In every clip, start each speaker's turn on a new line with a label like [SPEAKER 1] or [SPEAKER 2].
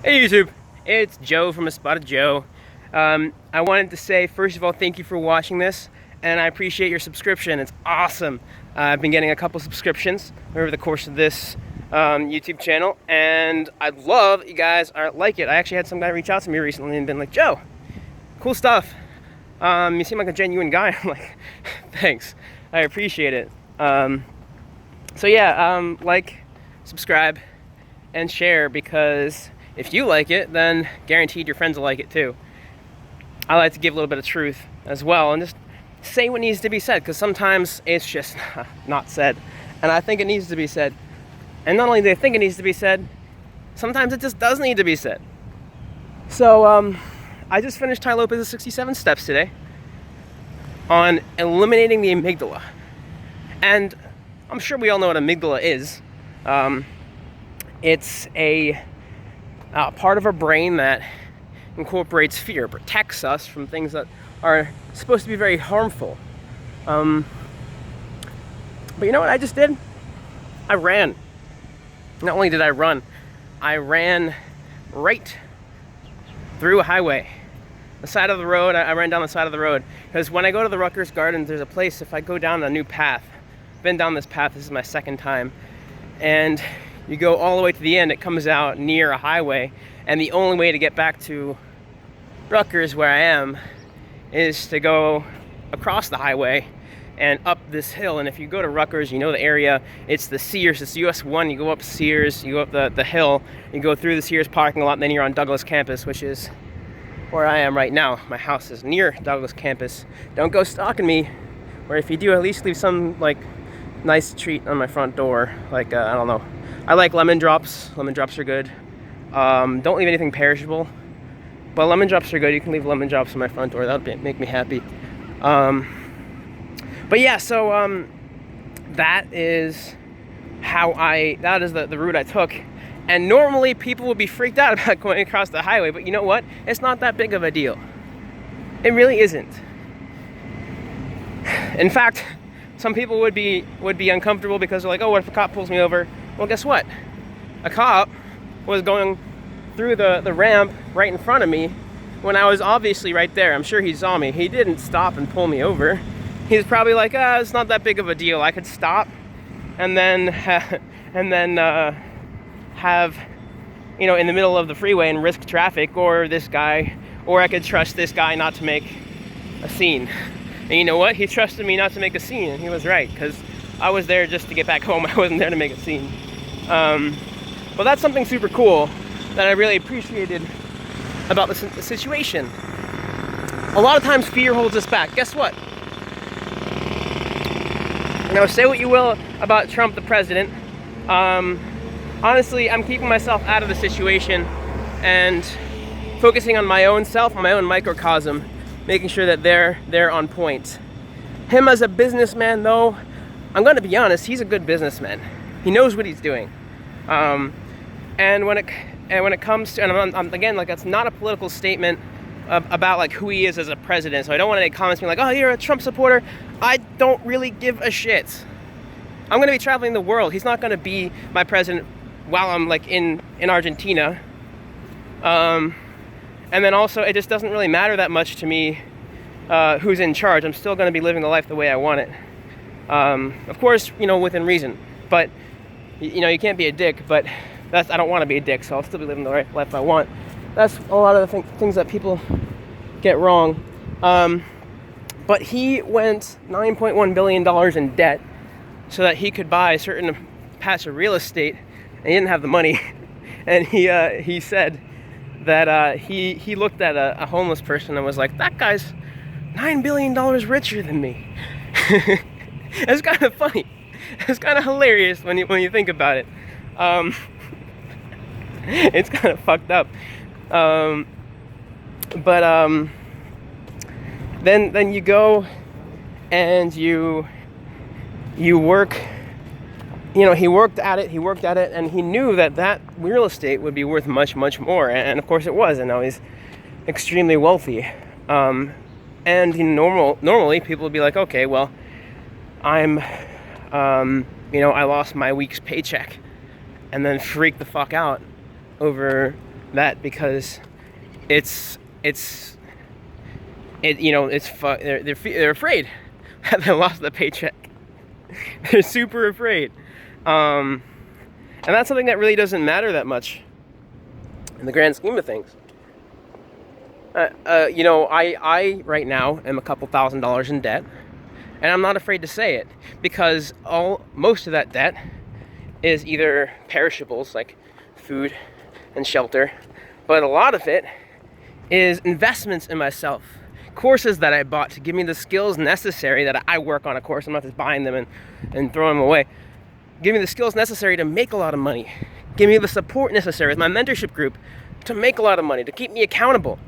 [SPEAKER 1] Hey YouTube, it's Joe from A Spotted Joe. I wanted to say, first of all, thank you for watching this, and I appreciate your subscription. It's awesome. I've been getting a couple subscriptions over the course of this YouTube channel, and I love that you guys like it. I actually had some guy reach out to me recently and been like, Joe, cool stuff. You seem like a genuine guy. I'm like, thanks. I appreciate it. So yeah, like, subscribe, and share, because if you like it, then guaranteed your friends will like it too. I like to give a little bit of truth as well and just say what needs to be said, because sometimes it's just not said. And I think it needs to be said. And not only do I think it needs to be said, sometimes it just does need to be said. So I just finished Tai Lopez's 67 steps today on eliminating the amygdala. And I'm sure we all know what amygdala is. It's a part of our brain that incorporates fear, protects us from things that are supposed to be very harmful. But you know what I just did? I ran. Not only did I run, I ran right through a highway. The side of the road, I ran down the side of the road. Because when I go to the Rutgers Gardens, there's a place, if I go down a new path, I've been down this path, this is my second time, and you go all the way to the end, it comes out near a highway, and the only way to get back to Rutgers, where I am, is to go across the highway and up this hill. And if you go to Rutgers, you know the area, it's the Sears, it's US 1, you go up Sears, you go up the hill, you go through the Sears parking lot, and then you're on Douglas campus, which is where I am right now. My house is near Douglas campus. Don't go stalking me, or if you do, at least leave some like nice treat on my front door, like I don't know. I like lemon drops. Lemon drops are good. Don't leave anything perishable, but lemon drops are good. You can leave lemon drops on my front door. That would make me happy. But yeah, so that is the route I took. And normally people would be freaked out about going across the highway, but you know what? It's not that big of a deal. It really isn't. In fact, some people would be uncomfortable because they're like, oh, what if a cop pulls me over? Well, guess what? A cop was going through the ramp right in front of me when I was obviously right there. I'm sure he saw me. He didn't stop and pull me over. He was probably like, it's not that big of a deal. I could stop and then have, you know, in the middle of the freeway and risk traffic, or I could trust this guy not to make a scene. And you know what? He trusted me not to make a scene, and he was right, because I was there just to get back home. I wasn't there to make a scene. But that's something super cool that I really appreciated about the situation. A lot of times fear holds us back. Guess what? Now, say what you will about Trump, the president. Honestly, I'm keeping myself out of the situation and focusing on my own self, on my own microcosm, making sure that they're on point. Him as a businessman, though, I'm going to be honest, he's a good businessman. He knows what he's doing. And when it comes to, and I'm again, like, that's not a political statement about like who he is as a president. So I don't want any comments being like, oh, you're a Trump supporter. I don't really give a shit. I'm going to be traveling the world. He's not going to be my president while I'm like in Argentina. And then also, it just doesn't really matter that much to me who's in charge. I'm still going to be living the life the way I want it. Of course, you know, within reason. But, you know, you can't be a dick, but I don't want to be a dick, so I'll still be living the right life I want. That's a lot of the things that people get wrong. But he went $9.1 billion in debt so that he could buy a certain patch of real estate, and he didn't have the money. And he said that he looked at a homeless person and was like, that guy's $9 billion richer than me. It's kind of funny. It's kind of hilarious when you think about it. It's kind of fucked up. Then you go and you work. You know, he worked at it, and he knew that real estate would be worth much, much more. And of course it was, and now he's extremely wealthy. And normally people would be like, okay, well, I lost my week's paycheck, and then freak the fuck out over that because they're afraid that they lost the paycheck. They're super afraid, and that's something that really doesn't matter that much in the grand scheme of things. I right now am a couple $1,000s in debt, and I'm not afraid to say it because most of that debt is either perishables like food and shelter, but a lot of it is investments in myself. Courses that I bought to give me the skills necessary that I work on a course. I'm not just buying them and throwing them away. Give me the skills necessary to make a lot of money. Give me the support necessary with my mentorship group to make a lot of money, to keep me accountable,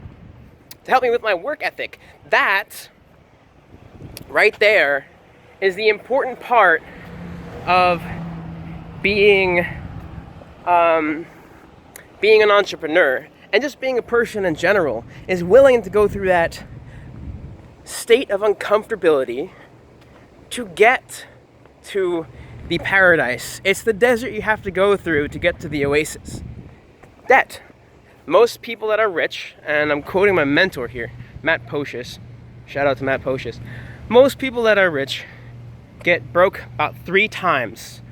[SPEAKER 1] to help me with my work ethic. That right there is the important part of being an entrepreneur, and just being a person in general, is willing to go through that state of uncomfortability to get to the paradise. It's the desert you have to go through to get to the oasis. Debt. Most people that are rich, and I'm quoting my mentor here, Matt Pocious. Shout out to Matt Pocious. Most people that are rich get broke about 3 times.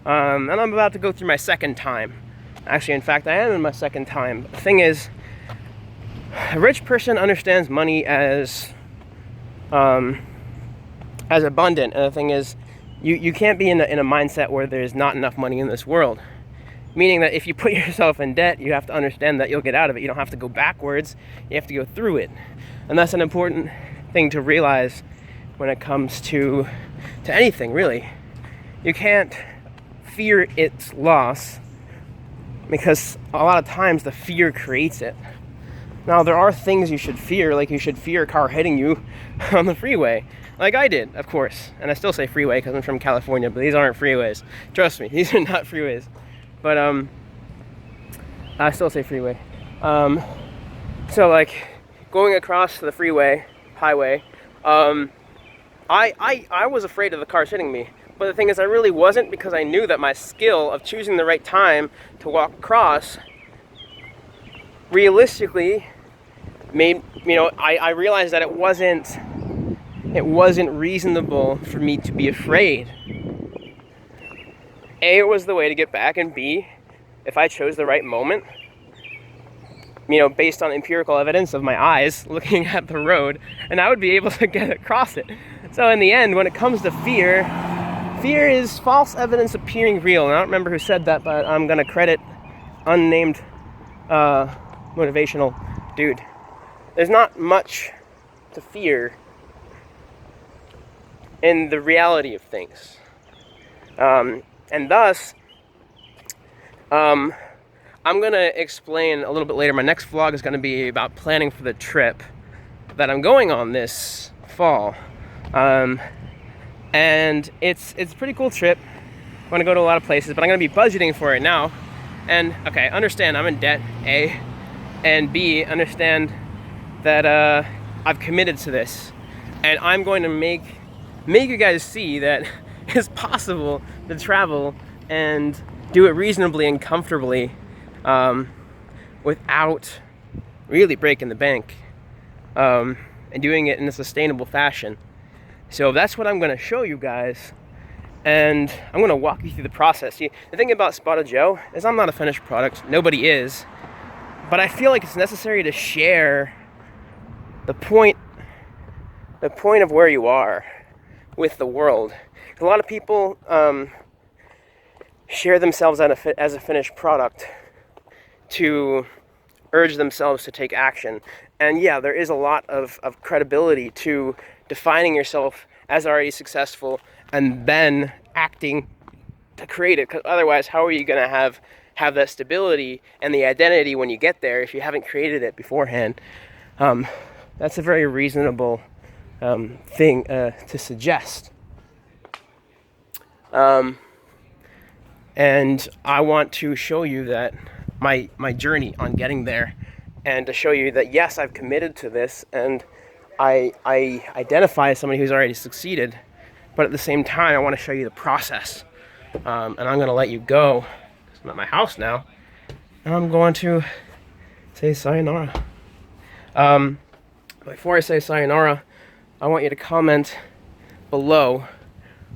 [SPEAKER 1] And I'm about to go through my second time. Actually, in fact, I am in my second time. The thing is, a rich person understands money as abundant. And the thing is, you can't be in a mindset where there's not enough money in this world. Meaning that if you put yourself in debt, you have to understand that you'll get out of it. You don't have to go backwards, you have to go through it. And that's an important thing to realize when it comes to anything, really. You can't fear its loss, because a lot of times the fear creates it. Now, there are things you should fear, like you should fear a car hitting you on the freeway, like I did, of course. And I still say freeway because I'm from California, but these aren't freeways. Trust me, these are not freeways. But I still say freeway. So like going across the freeway, highway, I was afraid of the cars hitting me. But the thing is, I really wasn't, because I knew that my skill of choosing the right time to walk across realistically made, I realized that it wasn't reasonable for me to be afraid. A, it was the way to get back, and B, if I chose the right moment, based on empirical evidence of my eyes looking at the road, and I would be able to get across it. So in the end, when it comes to fear is false evidence appearing real. And I don't remember who said that, but I'm gonna credit unnamed motivational dude. There's not much to fear in the reality of things. And thus, I'm gonna explain a little bit later. My next vlog is gonna be about planning for the trip that I'm going on this fall. And it's a pretty cool trip. I'm gonna go to a lot of places, but I'm gonna be budgeting for it now. And okay, understand I'm in debt, A, and B, understand that I've committed to this, and I'm going to make you guys see that it's possible to travel and do it reasonably and comfortably without really breaking the bank, and doing it in a sustainable fashion. So that's what I'm going to show you guys, and I'm going to walk you through the process. See, the thing about Spotted Joe is I'm not a finished product. Nobody is. But I feel like it's necessary to share the point of where you are with the world. A lot of people share themselves as a finished product to urge themselves to take action. And yeah, there is a lot of credibility to defining yourself as already successful and then acting to create it, because otherwise how are you going to have that stability and the identity when you get there if you haven't created it beforehand? That's a very reasonable thing to suggest. And I want to show you that my journey on getting there, and to show you that yes, I've committed to this, and I identify as somebody who's already succeeded, but at the same time I want to show you the process. And I'm going to let you go, 'cause I'm at my house now, and I'm going to say sayonara. Before I say sayonara, I want you to comment below.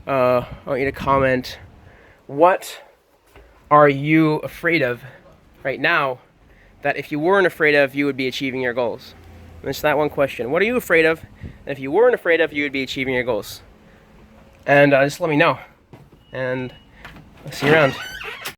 [SPEAKER 1] I want you to comment, what are you afraid of right now that if you weren't afraid of, you would be achieving your goals? And it's that one question. What are you afraid of? And if you weren't afraid of, you would be achieving your goals. And just let me know. And I'll see you around.